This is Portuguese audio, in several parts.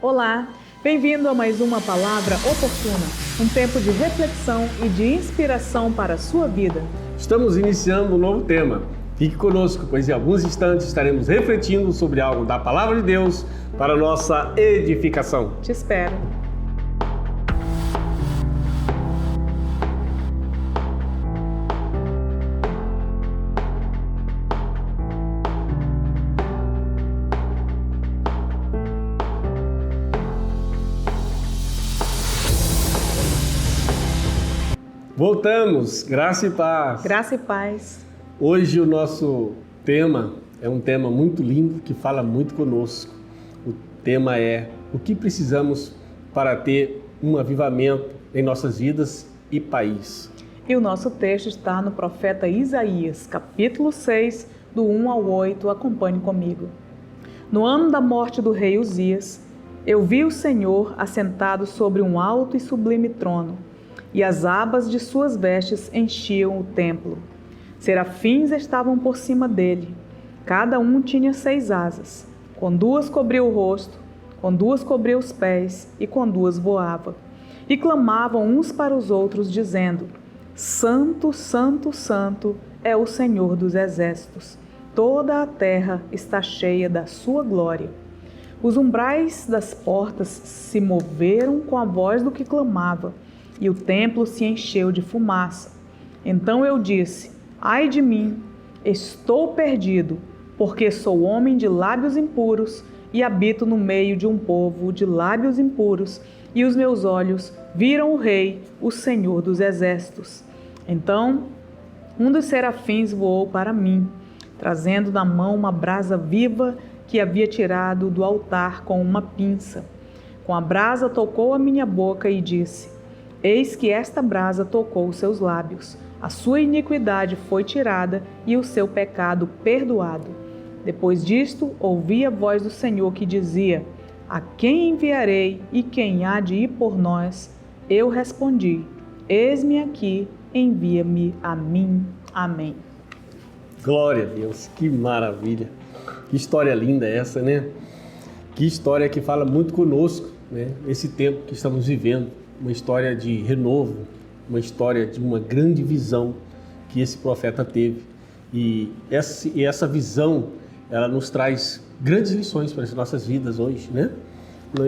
Olá, bem-vindo a mais uma Palavra Oportuna, um tempo de reflexão e de inspiração para a sua vida. Estamos iniciando um novo tema. Fique conosco, pois em alguns instantes estaremos refletindo sobre algo da Palavra de Deus para a nossa edificação. Te espero. Voltamos, graça e paz. Graça e paz. Hoje o nosso tema é um tema muito lindo que fala muito conosco. O tema é o que precisamos para ter um avivamento em nossas vidas e país. E o nosso texto está no profeta Isaías, capítulo 6, do 1 ao 8. Acompanhe comigo. No ano da morte do rei Uzias, eu vi o Senhor assentado sobre um alto e sublime trono, e as abas de suas vestes enchiam o templo. Serafins estavam por cima dele. Cada um tinha 6 asas. Com 2 cobria o rosto, com 2 cobria os pés, e com 2 voava. E clamavam uns para os outros, dizendo: Santo, Santo, Santo é o Senhor dos exércitos. Toda a terra está cheia da sua glória. Os umbrais das portas se moveram com a voz do que clamava, e o templo se encheu de fumaça. Então eu disse: ai de mim, estou perdido, porque sou homem de lábios impuros e habito no meio de um povo de lábios impuros, e os meus olhos viram o Rei, o Senhor dos exércitos. Então um dos serafins voou para mim, trazendo na mão uma brasa viva que havia tirado do altar com uma pinça. Com a brasa tocou a minha boca e disse: eis que esta brasa tocou os seus lábios. A sua iniquidade foi tirada e o seu pecado perdoado. Depois disto, ouvi a voz do Senhor que dizia: a quem enviarei e quem há de ir por nós? Eu respondi: eis-me aqui, envia-me a mim. Amém. Glória a Deus, que maravilha. Que história linda essa, né? Que história que fala muito conosco, né? Esse tempo que estamos vivendo. Uma história de renovo, uma história de uma grande visão que esse profeta teve. E essa visão, ela nos traz grandes lições para as nossas vidas hoje, né?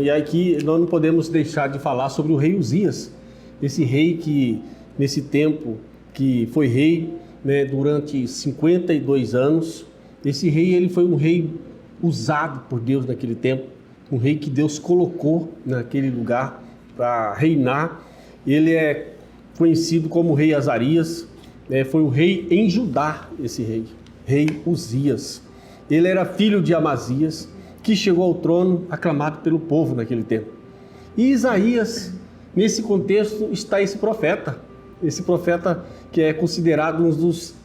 E aqui nós não podemos deixar de falar sobre o rei Uzias, esse rei que, nesse tempo, que foi rei, né, durante 52 anos. Esse rei, ele foi um rei usado por Deus naquele tempo, um rei que Deus colocou naquele lugar para reinar. Ele é conhecido como rei Azarias, foi o rei em Judá, esse rei Uzias. Ele era filho de Amazias, que chegou ao trono aclamado pelo povo naquele tempo. E Isaías, nesse contexto, está esse profeta que é considerado um dos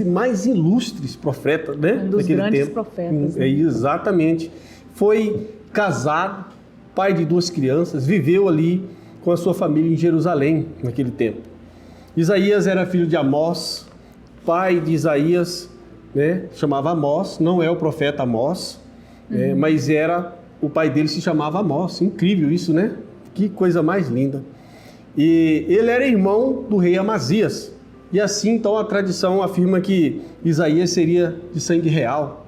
mais ilustres profetas, né? Um dos grandes profetas. Exatamente. Foi casado, pai de 2 crianças, viveu ali com a sua família em Jerusalém naquele tempo. Isaías era filho de Amós, pai de Isaías, né? Chamava Amós, não é o profeta Amós, mas o pai dele se chamava Amós. Incrível isso, né? Que coisa mais linda. E ele era irmão do rei Amazias. E assim, então, a tradição afirma que Isaías seria de sangue real,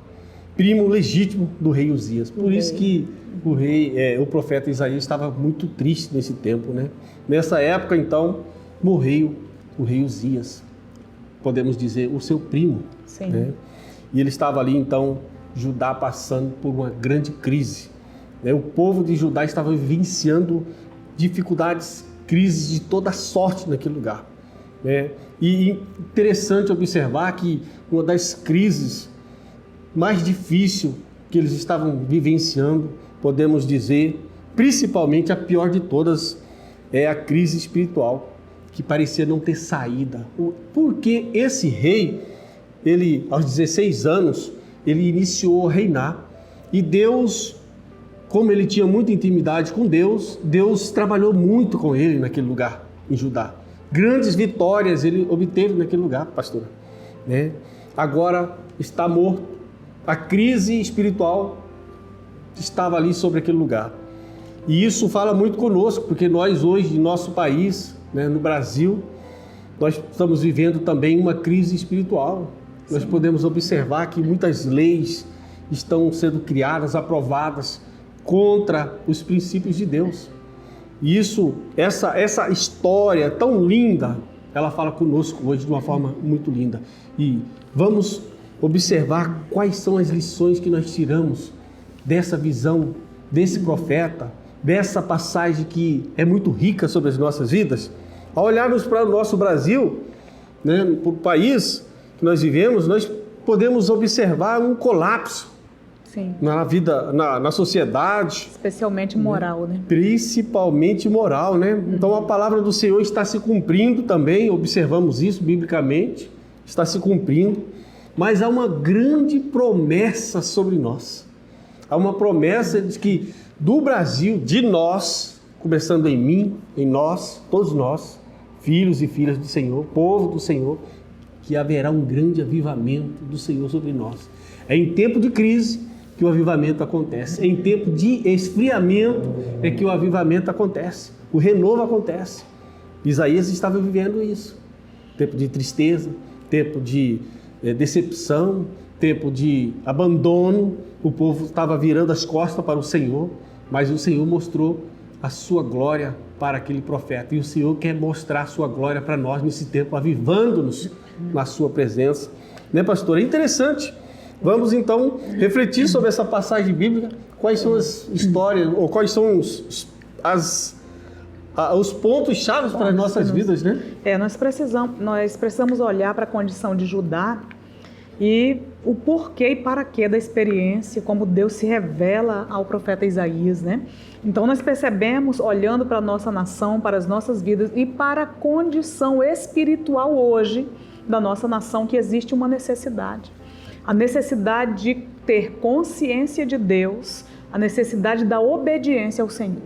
primo legítimo do rei Uzias. Por isso que o profeta Isaías estava muito triste nesse tempo, né? Nessa época, então, morreu o rei Uzias, podemos dizer, o seu primo. Sim. Né? E ele estava ali, então, Judá passando por uma grande crise. Né? O povo de Judá estava vivenciando dificuldades, crises de toda sorte naquele lugar. Né? E interessante observar que uma das crises mais difíceis que eles estavam vivenciando, podemos dizer, principalmente a pior de todas, é a crise espiritual, que parecia não ter saída. Porque esse rei, ele, aos 16 anos, ele iniciou a reinar. E Deus, como ele tinha muita intimidade com Deus, Deus trabalhou muito com ele naquele lugar, em Judá. Grandes vitórias ele obteve naquele lugar, pastora. Né? Agora está morto. A crise espiritual estava ali sobre aquele lugar. E isso fala muito conosco, porque nós hoje, em nosso país, né, no Brasil, nós estamos vivendo também uma crise espiritual. Sim. Nós podemos observar que muitas leis estão sendo criadas, aprovadas contra os princípios de Deus. E essa história tão linda, ela fala conosco hoje de uma forma muito linda. E vamos observar quais são as lições que nós tiramos dessa visão, desse profeta, dessa passagem que é muito rica sobre as nossas vidas. Ao olharmos para o nosso Brasil, né, para o país que nós vivemos, nós podemos observar um colapso. Sim. Na vida, na sociedade. Especialmente moral, né? Principalmente moral, né? Então a palavra do Senhor está se cumprindo também, observamos isso biblicamente, está se cumprindo, mas há uma grande promessa sobre nós. Há uma promessa de que do Brasil, de nós, começando em mim, em nós, todos nós, filhos e filhas do Senhor, povo do Senhor, que haverá um grande avivamento do Senhor sobre nós. É em tempo de crise que o avivamento acontece. Em tempo de esfriamento é que o avivamento acontece. O renovo acontece. Isaías estava vivendo isso. Tempo de tristeza, tempo de decepção, tempo de abandono. O povo estava virando as costas para o Senhor, mas o Senhor mostrou a sua glória para aquele profeta. E o Senhor quer mostrar a sua glória para nós nesse tempo, avivando-nos na sua presença. Né, pastor? É interessante. Vamos então refletir sobre essa passagem bíblica, quais são as histórias, ou quais são os pontos-chave para as nossas vidas, né? Nós precisamos olhar para a condição de Judá e o porquê e para quê da experiência, como Deus se revela ao profeta Isaías, né? Então nós percebemos, olhando para a nossa nação, para as nossas vidas e para a condição espiritual hoje da nossa nação, que existe uma necessidade. A necessidade de ter consciência de Deus, a necessidade da obediência ao Senhor.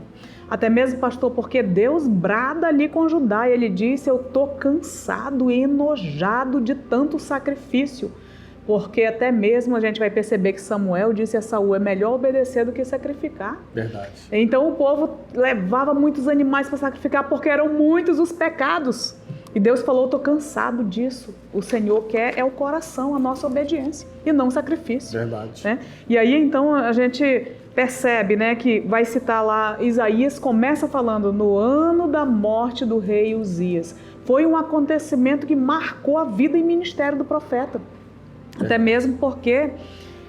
Até mesmo, pastor, porque Deus brada ali com Judá e ele disse: eu estou cansado e enojado de tanto sacrifício. Porque até mesmo a gente vai perceber que Samuel disse a Saul: é melhor obedecer do que sacrificar. Verdade. Então o povo levava muitos animais para sacrificar porque eram muitos os pecados. E Deus falou: estou cansado disso. O Senhor quer o coração, a nossa obediência, e não sacrifício. Verdade. Né? E aí, então, a gente percebe, né, que vai citar lá, Isaías começa falando no ano da morte do rei Uzias. Foi um acontecimento que marcou a vida e ministério do profeta. Até mesmo porque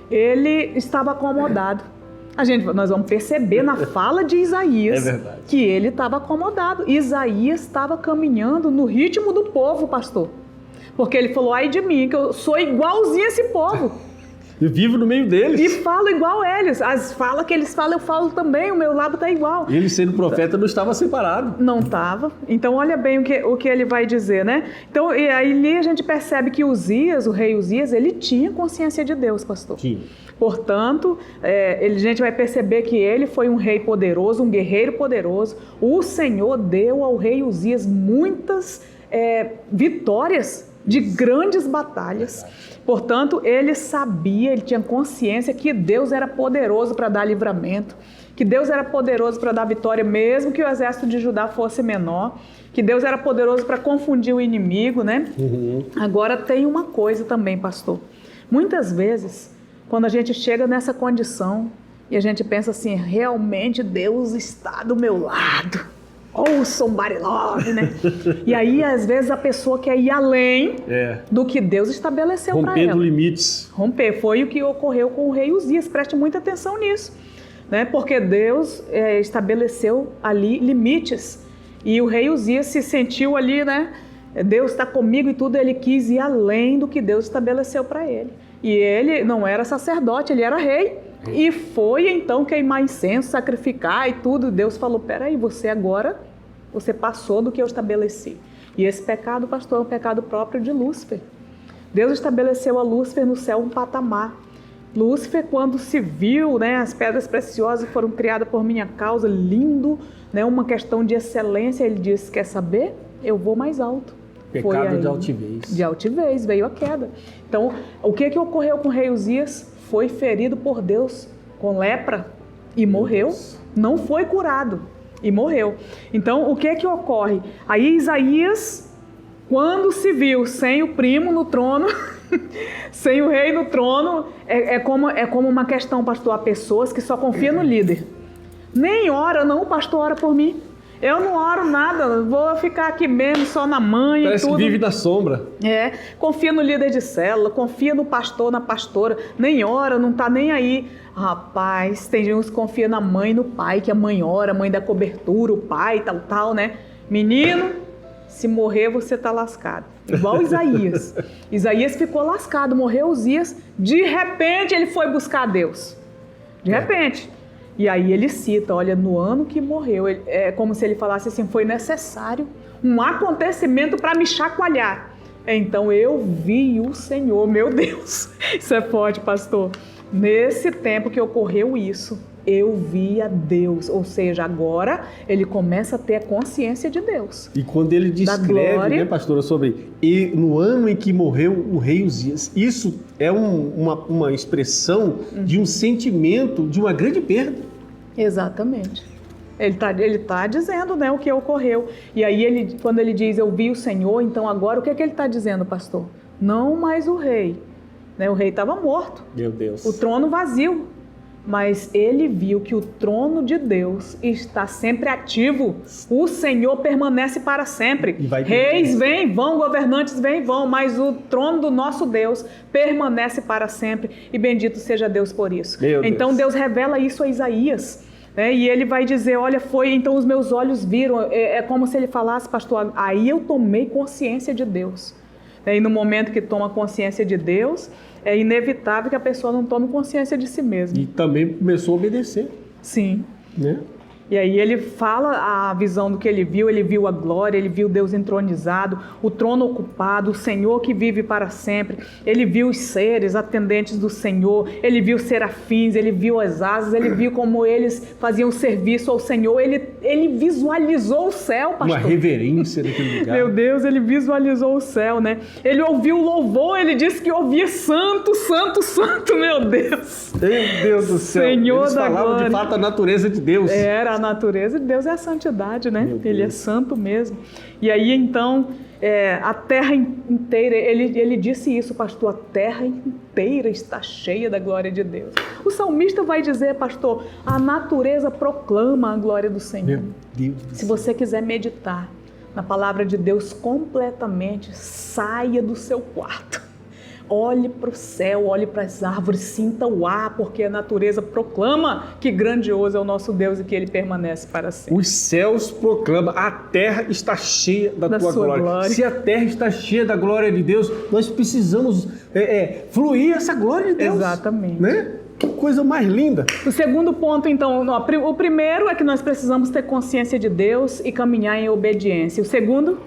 ele estava acomodado. Nós vamos perceber na fala de Isaías que ele estava acomodado. Isaías estava caminhando no ritmo do povo, pastor. Porque ele falou: ai de mim, que eu sou igualzinho a esse povo. Eu vivo no meio deles. E falo igual a eles. As falas que eles falam, eu falo também, o meu lado está igual. Ele, sendo profeta, não estava separado. Não estava. Então, olha bem o que ele vai dizer, né? Então, e aí a gente percebe que Uzias, o rei Uzias, ele tinha consciência de Deus, pastor. Tinha. Portanto, a gente vai perceber que ele foi um rei poderoso, um guerreiro poderoso. O Senhor deu ao rei Uzias muitas vitórias de grandes batalhas. Portanto, ele sabia, ele tinha consciência que Deus era poderoso para dar livramento, que Deus era poderoso para dar vitória, mesmo que o exército de Judá fosse menor, que Deus era poderoso para confundir o inimigo, né? Uhum. Agora, tem uma coisa também, pastor. Muitas vezes, quando a gente chega nessa condição e a gente pensa assim: realmente Deus está do meu lado. Ou somebody love, né? E aí, às vezes, a pessoa quer ir além do que Deus estabeleceu para ela. Rompendo limites. Romper. Foi o que ocorreu com o rei Uzias. Preste muita atenção nisso. Né? Porque Deus estabeleceu ali limites. E o rei Uzias se sentiu ali, né? Deus está comigo e tudo. Ele quis ir além do que Deus estabeleceu para ele. E ele não era sacerdote, ele era rei. E foi então queimar incenso, sacrificar e tudo. Deus falou: peraí, você passou do que eu estabeleci. E esse pecado, pastor, é um pecado próprio de Lúcifer. Deus estabeleceu a Lúcifer no céu um patamar. Lúcifer, quando se viu, né, as pedras preciosas que foram criadas por minha causa, lindo, né, uma questão de excelência, ele disse: quer saber? Eu vou mais alto. Pecado de altivez. De altivez, veio a queda. Então, o que ocorreu com o rei Uzias? Foi ferido por Deus com lepra, e morreu. Não foi curado e morreu. Então, o que que ocorre? Aí Isaías, quando se viu sem o primo no trono, sem o rei no trono, é como uma questão, pastor, a pessoas que só confiam no líder. Nem ora, não, o pastor ora por mim. Eu não oro nada, vou ficar aqui mesmo só na mãe Parece e tudo. que vive na sombra. Confia no líder de célula, confia no pastor, na pastora, nem ora, não tá nem aí. Rapaz, tem uns que confiam na mãe e no pai, que a mãe ora, a mãe dá cobertura, o pai, tal, né? Menino, se morrer você tá lascado. Igual Isaías. Isaías ficou lascado, morreu Uzias, de repente ele foi buscar Deus. De repente. E aí ele cita, olha, no ano que morreu, é como se ele falasse assim, foi necessário um acontecimento para me chacoalhar. Então eu vi o Senhor, meu Deus. Isso é forte, pastor. Nesse tempo que ocorreu isso, eu vi a Deus. Ou seja, agora ele começa a ter a consciência de Deus. E quando ele descreve, né, pastora, sobre no ano em que morreu o rei Uzias, isso é uma expressão de um sentimento de uma grande perda. Exatamente. Ele tá dizendo, né, o que ocorreu. E aí, quando ele diz, eu vi o Senhor, então agora o que ele está dizendo, pastor? Não mais o rei. Né? O rei estava morto. Meu Deus. O trono vazio. Mas ele viu que o trono de Deus está sempre ativo. O Senhor permanece para sempre. Reis vêm, vão, governantes vêm, vão, mas o trono do nosso Deus permanece para sempre. E bendito seja Deus por isso. Então Deus revela isso a Isaías. E ele vai dizer, olha, então os meus olhos viram. É como se ele falasse, pastor, aí eu tomei consciência de Deus. E no momento que toma consciência de Deus, é inevitável que a pessoa não tome consciência de si mesma. E também começou a obedecer. Sim. Né? E aí ele fala a visão do que ele viu a glória, ele viu Deus entronizado, o trono ocupado, o Senhor que vive para sempre. Ele viu os seres atendentes do Senhor, ele viu os serafins, ele viu as asas, ele viu como eles faziam serviço ao Senhor, ele visualizou o céu, pastor. Uma reverência naquele lugar. Meu Deus, ele visualizou o céu, né? Ele ouviu o louvor, ele disse que ouvia santo, santo, santo, meu Deus. Meu Deus do céu. Senhor eles falavam glória. De fato a natureza de Deus. A natureza de Deus é a santidade, né? Ele é santo mesmo. E aí, então, a terra inteira, ele disse isso, pastor, a terra inteira está cheia da glória de Deus. O salmista vai dizer, pastor, a natureza proclama a glória do Senhor. Meu Deus. Se você quiser meditar na palavra de Deus completamente, saia do seu quarto. Olhe para o céu, olhe para as árvores, sinta o ar, porque a natureza proclama que grandioso é o nosso Deus e que Ele permanece para sempre. Os céus proclamam, a terra está cheia da tua glória. Se a terra está cheia da glória de Deus, nós precisamos fluir essa glória de Deus. Exatamente. Né? Que coisa mais linda. O segundo ponto, então, o primeiro é que nós precisamos ter consciência de Deus e caminhar em obediência. O segundo...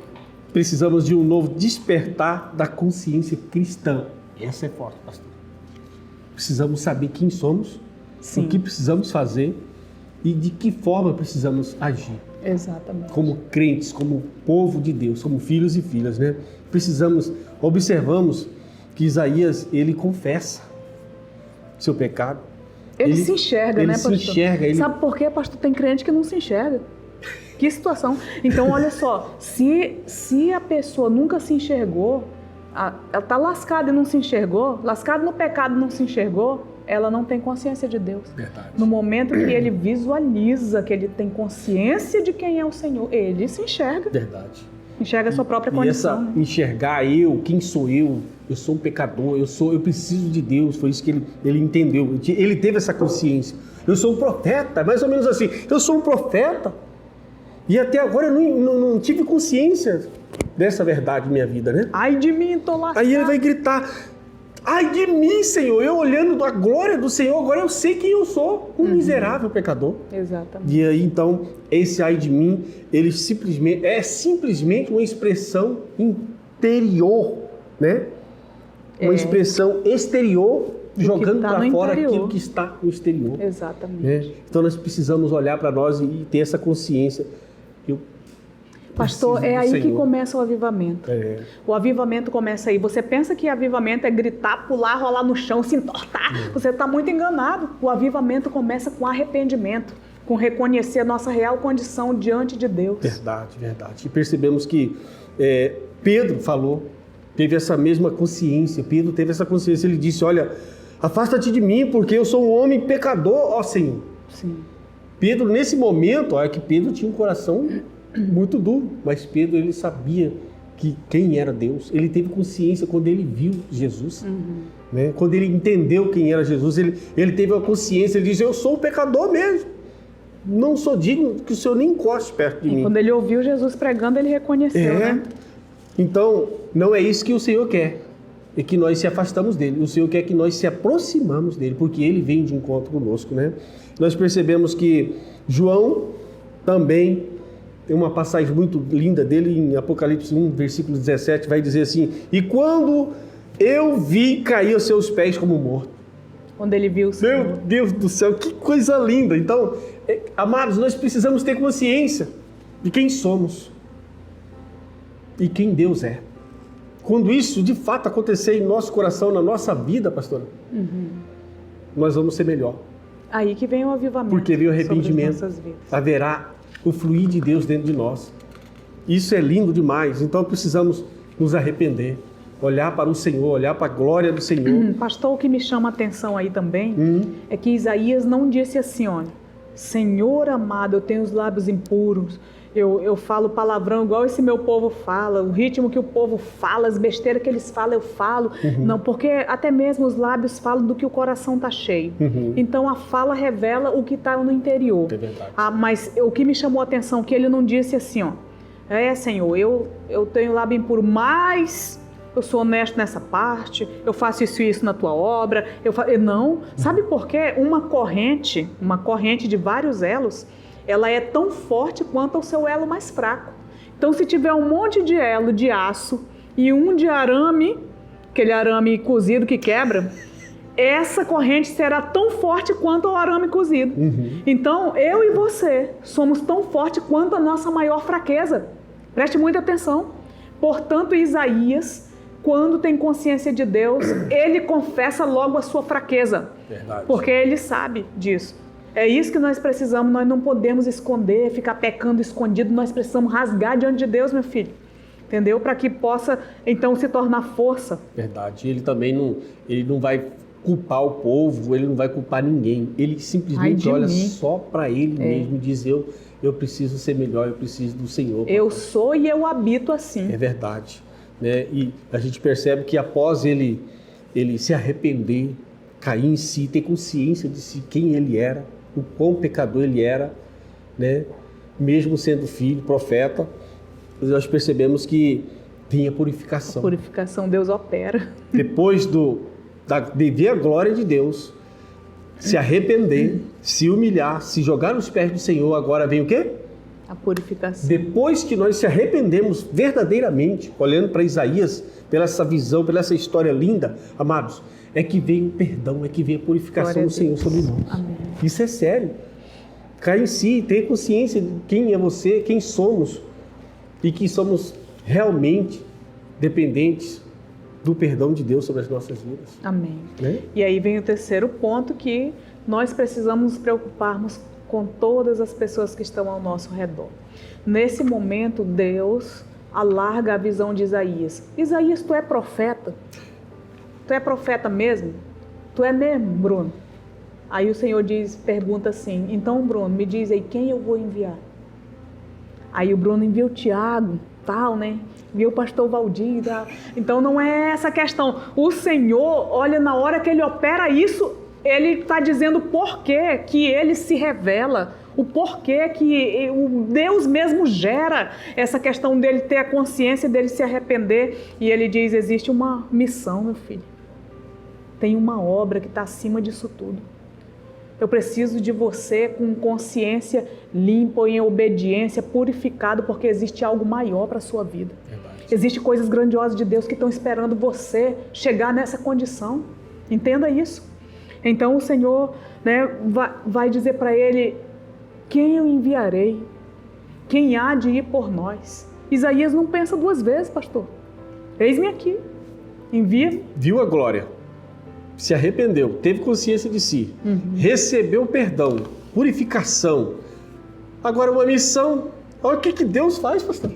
Precisamos de um novo despertar da consciência cristã. Essa é forte, pastor. Precisamos saber quem somos, o que precisamos fazer e de que forma precisamos agir. Exatamente. Como crentes, como povo de Deus, como filhos e filhas, né? Observamos que Isaías, ele confessa seu pecado. Ele se enxerga, né, pastor? Ele se enxerga. Sabe por quê, pastor? Tem crente que não se enxerga. Que situação. Então, olha só, se a pessoa nunca se enxergou, ela está lascada e não se enxergou, lascada no pecado e não se enxergou, ela não tem consciência de Deus. Verdade. No momento que ele visualiza, que ele tem consciência de quem é o Senhor, ele se enxerga. Verdade. Enxerga a sua própria condição. E enxergar quem sou eu sou um pecador, eu preciso de Deus, foi isso que ele entendeu. Ele teve essa consciência. Eu sou um profeta, mais ou menos assim, eu sou um profeta. E até agora eu não tive consciência dessa verdade na minha vida, né? Ai de mim, tô lascado. Aí ele vai gritar, ai de mim, Senhor, eu olhando a glória do Senhor, agora eu sei quem eu sou, um miserável pecador. Exatamente. E aí, então, esse ai de mim, ele simplesmente uma expressão interior, né? Uma expressão exterior, jogando para fora aquilo que está no exterior. Exatamente. Né? Então, nós precisamos olhar para nós e ter essa consciência. Pastor, é aí que começa o avivamento. É. O avivamento começa aí. Você pensa que avivamento é gritar, pular, rolar no chão, se entortar. Você está muito enganado. O avivamento começa com arrependimento, com reconhecer a nossa real condição diante de Deus. Verdade, verdade. E percebemos que Pedro teve essa mesma consciência. Pedro teve essa consciência. Ele disse, olha, afasta-te de mim, porque eu sou um homem pecador, ó Senhor. Sim. Pedro, nesse momento, olha que Pedro tinha um coração muito duro, mas Pedro, ele sabia quem era Deus. Ele teve consciência quando ele viu Jesus, né? Quando ele entendeu quem era Jesus, ele teve a consciência, ele disse, eu sou um pecador mesmo, não sou digno que o Senhor nem encoste perto de mim. Quando ele ouviu Jesus pregando, ele reconheceu, né? Então, não é isso que o Senhor quer, é que nós se afastamos dele. O Senhor quer que nós se aproximamos dele, porque ele vem de encontro conosco, né? Nós percebemos que João também tem uma passagem muito linda dele em Apocalipse 1, versículo 17, vai dizer assim, e quando eu vi cair aos seus pés como morto. Quando ele viu o Senhor. Meu Deus do céu, que coisa linda. Então, amados, nós precisamos ter consciência de quem somos e quem Deus é. Quando isso de fato acontecer em nosso coração, na nossa vida, pastora, nós vamos ser melhor. Aí que vem o avivamento. Porque vem o arrependimento, sobre as nossas vidas. haverá o fluir de Deus dentro de nós. Isso é lindo demais. Então precisamos nos arrepender, olhar para o Senhor, olhar para a glória do Senhor. Pastor, o que me chama a atenção aí também é que Isaías não disse assim, olha, Senhor amado, eu tenho os lábios impuros, eu falo palavrão igual esse meu povo fala, o ritmo que o povo fala, as besteiras que eles falam, eu falo. Não, porque até mesmo os lábios falam do que o coração está cheio. Então a fala revela o que está no interior. É verdade. Mas o que me chamou a atenção é que ele não disse assim, ó, Senhor, eu tenho lábio impuro, mas eu sou honesto nessa parte, eu faço isso na tua obra. Não, sabe por quê? Uma corrente de vários elos, ela é tão forte quanto o seu elo mais fraco. Então, se tiver um monte de elo de aço e um de arame, aquele arame cozido que quebra, essa corrente será tão forte quanto o arame cozido. Então, eu e você somos tão fortes quanto a nossa maior fraqueza. Preste muita atenção. Portanto, Isaías, quando tem consciência de Deus, ele confessa logo a sua fraqueza. Verdade. Porque ele sabe disso. É isso que nós precisamos, nós não podemos esconder, ficar pecando escondido, nós precisamos rasgar diante de Deus, meu filho. Entendeu? Para que possa, então, se tornar força. Verdade. Ele também não vai culpar o povo, ele não vai culpar ninguém. Ele simplesmente olha só para ele mesmo e diz, eu preciso ser melhor, eu preciso do Senhor. Eu sou e eu habito assim. É verdade. Né? E a gente percebe que após ele se arrepender, cair em si, ter consciência de si, quem ele era, o quão pecador ele era, né? Mesmo sendo filho, profeta, nós percebemos que tem a purificação. A purificação Deus opera. Depois de ver a glória de Deus, se arrepender, se humilhar, se jogar nos pés do Senhor, agora vem o quê? A purificação. Depois que nós se arrependemos verdadeiramente, olhando para Isaías, pela essa visão, pela essa história linda, amados, é que vem o perdão, é que vem a purificação do Senhor sobre nós. Amém. Isso é sério. Cai em si, tenha consciência de quem é você, quem somos, e que somos realmente dependentes do perdão de Deus sobre as nossas vidas. Amém. Né? E aí vem o terceiro ponto, que nós precisamos nos preocuparmos com todas as pessoas que estão ao nosso redor. Nesse momento, Deus alarga a visão de Isaías. Isaías, tu é profeta? Tu é profeta mesmo? Tu é mesmo, Bruno? Aí o Senhor pergunta assim, então, Bruno, me diz aí, quem eu vou enviar? Aí o Bruno envia o Tiago, tal, né? Envia o pastor Valdir, tal. Então não é essa questão. O Senhor, olha, na hora que ele opera isso, ele está dizendo o porquê que ele se revela, o porquê que o Deus mesmo gera essa questão dele ter a consciência, dele se arrepender. E ele diz, existe uma missão, meu filho. Tem uma obra que está acima disso tudo. Eu preciso de você com consciência limpa, em obediência, purificado, porque existe algo maior para a sua vida. Verdade. Existem coisas grandiosas de Deus que estão esperando você chegar nessa condição. Entenda isso. Então o Senhor, né, vai dizer para ele, quem eu enviarei? Quem há de ir por nós? Isaías não pensa duas vezes, pastor. Eis-me aqui, envia-me. Viu a glória, se arrependeu, teve consciência de si, recebeu perdão, purificação. Agora uma missão, olha o que Deus faz, pastor.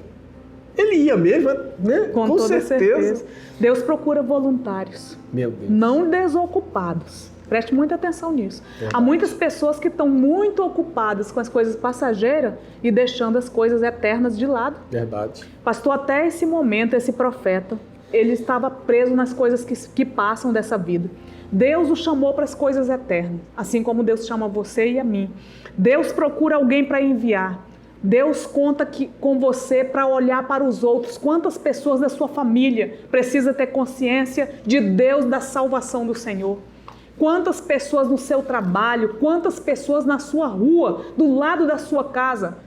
Ele ia mesmo, né? Com toda certeza. Deus procura voluntários, Meu Deus. não desocupados. Preste muita atenção nisso. Há muitas pessoas que estão muito ocupadas com as coisas passageiras e deixando as coisas eternas de lado. Verdade. Pastor, até esse momento, esse profeta, ele estava preso nas coisas que passam dessa vida. Deus o chamou para as coisas eternas, assim como Deus chama você e a mim. Deus procura alguém para enviar. Deus conta com você para olhar para os outros. Quantas pessoas da sua família precisam ter consciência de Deus, da salvação do Senhor? Quantas pessoas no seu trabalho, quantas pessoas na sua rua, do lado da sua casa,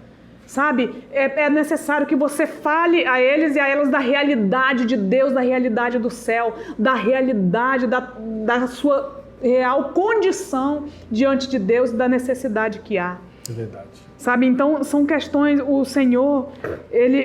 sabe? É necessário que você fale a eles e a elas da realidade de Deus, da realidade do céu, da realidade da sua real condição diante de Deus e da necessidade que há. É verdade. Sabe, então são questões, o Senhor,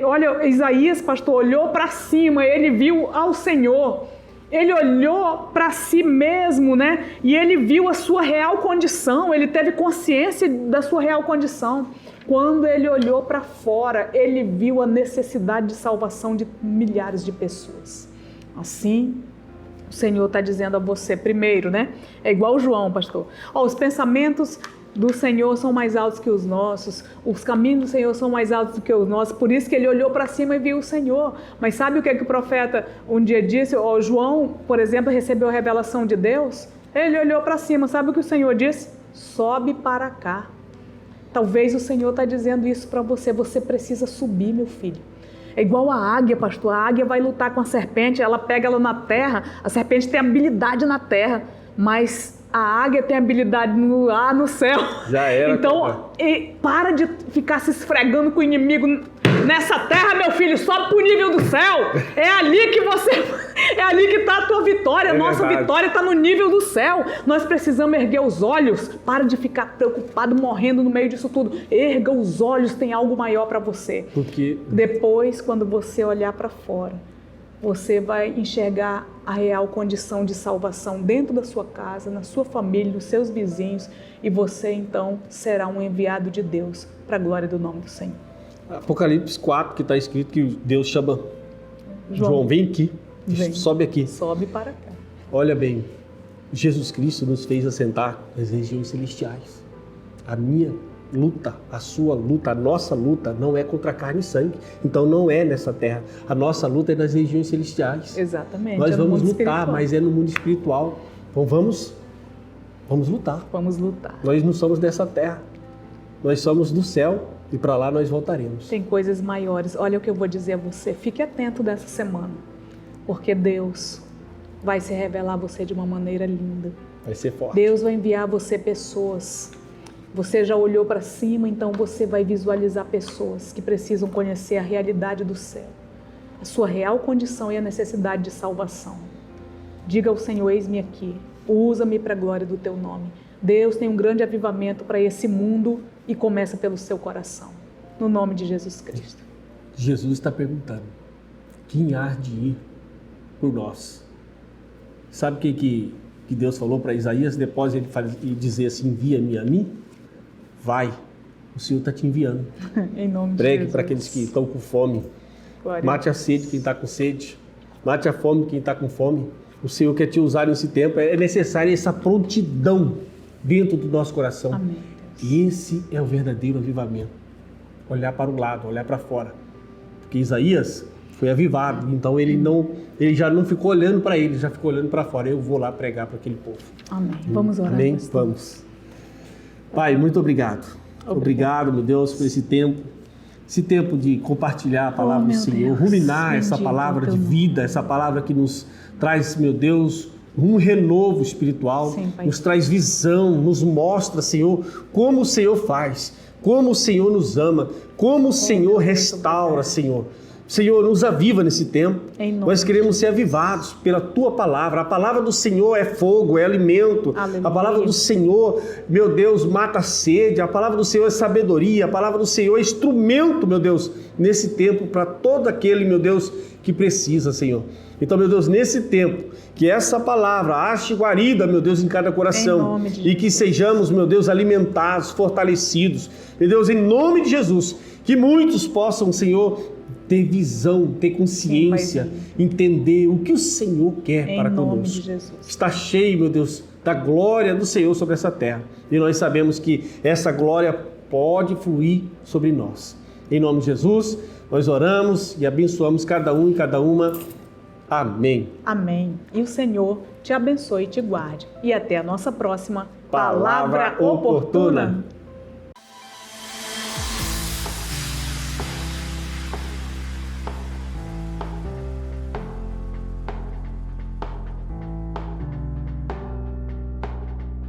olha, Isaías, pastor, olhou para cima, ele viu ao Senhor. Ele olhou para si mesmo, né? E ele viu a sua real condição, ele teve consciência da sua real condição. Quando ele olhou para fora, ele viu a necessidade de salvação de milhares de pessoas. Assim, o Senhor está dizendo a você, primeiro, né? É igual o João, pastor. Os pensamentos do Senhor são mais altos que os nossos, os caminhos do Senhor são mais altos do que os nossos, por isso que ele olhou para cima e viu o Senhor. Mas sabe o que o profeta um dia disse? João, por exemplo, recebeu a revelação de Deus, ele olhou para cima, sabe o que o Senhor disse? Sobe para cá. Talvez o Senhor está dizendo isso para você, você precisa subir, meu filho. É igual a águia, pastor, a águia vai lutar com a serpente, ela pega ela na terra, a serpente tem habilidade na terra, mas a águia tem habilidade lá no céu. Já era. Então, para de ficar se esfregando com o inimigo nessa terra, meu filho. Sobe pro nível do céu. É ali que está a tua vitória. Nossa vitória está no nível do céu. Nós precisamos erguer os olhos. Para de ficar preocupado, morrendo no meio disso tudo. Erga os olhos, tem algo maior para você. Porque depois, quando você olhar para fora, você vai enxergar a real condição de salvação dentro da sua casa, na sua família, nos seus vizinhos, e você então será um enviado de Deus para a glória do nome do Senhor. Apocalipse 4, que está escrito que Deus chama João, vem aqui, sobe aqui. Sobe para cá. Olha bem, Jesus Cristo nos fez assentar nas regiões celestiais. A minha luta, a sua luta, a nossa luta não é contra carne e sangue. Então não é nessa terra. A nossa luta é nas regiões celestiais. Exatamente. Nós vamos lutar, mas é no mundo espiritual. Então vamos lutar. Vamos lutar. Nós não somos dessa terra. Nós somos do céu e para lá nós voltaremos. Tem coisas maiores. Olha o que eu vou dizer a você. Fique atento dessa semana. Porque Deus vai se revelar a você de uma maneira linda. Vai ser forte. Deus vai enviar a você pessoas. Você já olhou para cima, então você vai visualizar pessoas que precisam conhecer a realidade do céu, a sua real condição e a necessidade de salvação. Diga ao Senhor, eis-me aqui, usa-me para a glória do teu nome. Deus tem um grande avivamento para esse mundo e começa pelo seu coração, no nome de Jesus Cristo. Jesus está perguntando, quem há de ir por nós? Sabe o que Deus falou para Isaías depois ele dizer assim, envia-me a mim? Vai, o Senhor está te enviando. Em nome de Pregue Jesus. para aqueles que estão com fome. Glória Mate a sede quem está com sede. Mate a fome quem está com fome. O Senhor quer te usar nesse tempo. É necessária essa prontidão dentro do nosso coração. Amém. E esse é o verdadeiro avivamento. Olhar para o lado, olhar para fora. Porque Isaías foi avivado. Então ele já não ficou olhando para ele, já ficou olhando para fora. Eu vou lá pregar para aquele povo. Amém. Vamos orar. Amém? Pastor. Vamos. Pai, muito obrigado. Obrigado, meu Deus, por esse tempo de compartilhar a palavra do Senhor, ruminar essa palavra de vida, essa palavra que nos traz, meu Deus, um renovo espiritual, nos traz visão, nos mostra, Senhor, como o Senhor faz, como o Senhor nos ama, como o Senhor restaura, Senhor. Senhor, nos aviva nesse tempo. Em nome Nós queremos ser avivados pela Tua palavra. A palavra do Senhor é fogo, é alimento. Aleluia. A palavra do Senhor, meu Deus, mata a sede. A palavra do Senhor é sabedoria. A palavra do Senhor é instrumento, meu Deus, nesse tempo para todo aquele, meu Deus, que precisa, Senhor. Então, meu Deus, nesse tempo, que essa palavra ache guarida, meu Deus, em cada coração. Em nome de E que sejamos, meu Deus, alimentados, fortalecidos. Meu Deus, em nome de Jesus, que muitos possam, Senhor, ter visão, ter consciência, entender o que o Senhor quer para conosco. Em nome de Jesus. Está cheio, meu Deus, da glória do Senhor sobre essa terra. E nós sabemos que essa glória pode fluir sobre nós. Em nome de Jesus, nós oramos e abençoamos cada um e cada uma. Amém. Amém. E o Senhor te abençoe e te guarde. E até a nossa próxima Palavra Oportuna.